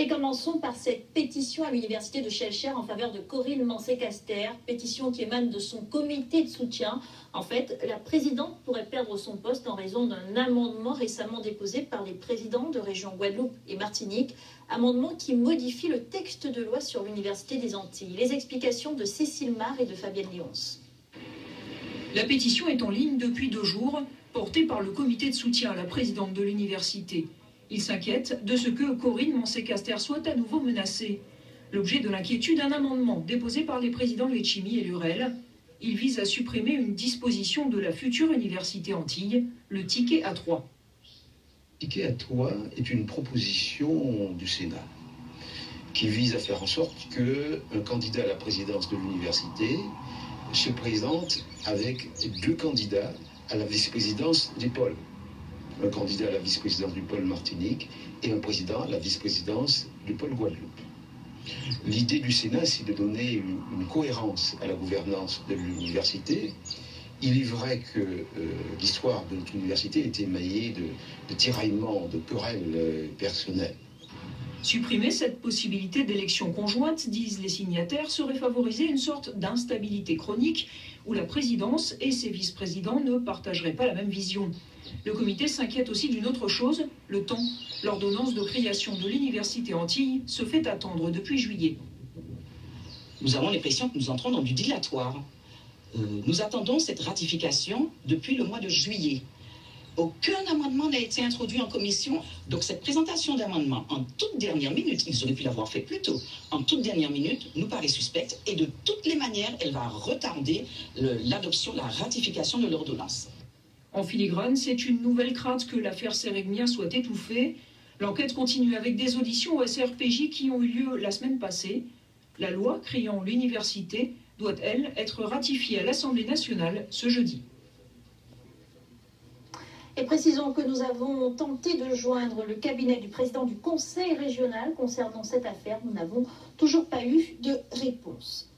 Et commençons par cette pétition à l'université de Schœlcher en faveur de Corinne Mancé-Caster, pétition qui émane de son comité de soutien. En fait, la présidente pourrait perdre son poste en raison d'un amendement récemment déposé par les présidents de régions Guadeloupe et Martinique, amendement qui modifie le texte de loi sur l'université des Antilles. Les explications de Cécile Marre et de Fabienne Léonce. La pétition est en ligne depuis 2 jours, portée par le comité de soutien à la présidente de l'université. Il s'inquiète de ce que Corinne Mancé-Caster soit à nouveau menacée. L'objet de l'inquiétude, un amendement déposé par les présidents Letchimy et Lurel. Il vise à supprimer une disposition de la future université Antilles, le ticket A3. Le ticket A3 est une proposition du Sénat qui vise à faire en sorte qu'un candidat à la présidence de l'université se présente avec 2 candidats à la vice-présidence du pôle. Un candidat à la vice-présidence du pôle Martinique et un président à la vice-présidence du pôle Guadeloupe. L'idée du Sénat, c'est de donner une cohérence à la gouvernance de l'université. Il est vrai que l'histoire de notre université est émaillée de tiraillements, de querelles personnelles. Supprimer cette possibilité d'élection conjointe, disent les signataires, serait favoriser une sorte d'instabilité chronique où la présidence et ses vice-présidents ne partageraient pas la même vision. Le comité s'inquiète aussi d'une autre chose, le temps. L'ordonnance de création de l'université Antilles se fait attendre depuis juillet. Nous avons l'impression que nous entrons dans du dilatoire. Nous attendons cette ratification depuis le mois de juillet. Aucun amendement n'a été introduit en commission. Donc cette présentation d'amendement en toute dernière minute, ils auraient pu l'avoir fait plus tôt, en toute dernière minute, nous paraît suspecte. Et de toutes les manières, elle va retarder l'adoption, la ratification de l'ordonnance. En filigrane, c'est une nouvelle crainte que l'affaire Sérégnia soit étouffée. L'enquête continue avec des auditions au SRPJ qui ont eu lieu la semaine passée. La loi créant l'université doit, elle, être ratifiée à l'Assemblée nationale ce jeudi. Et précisons que nous avons tenté de joindre le cabinet du président du conseil régional concernant cette affaire. Nous n'avons toujours pas eu de réponse.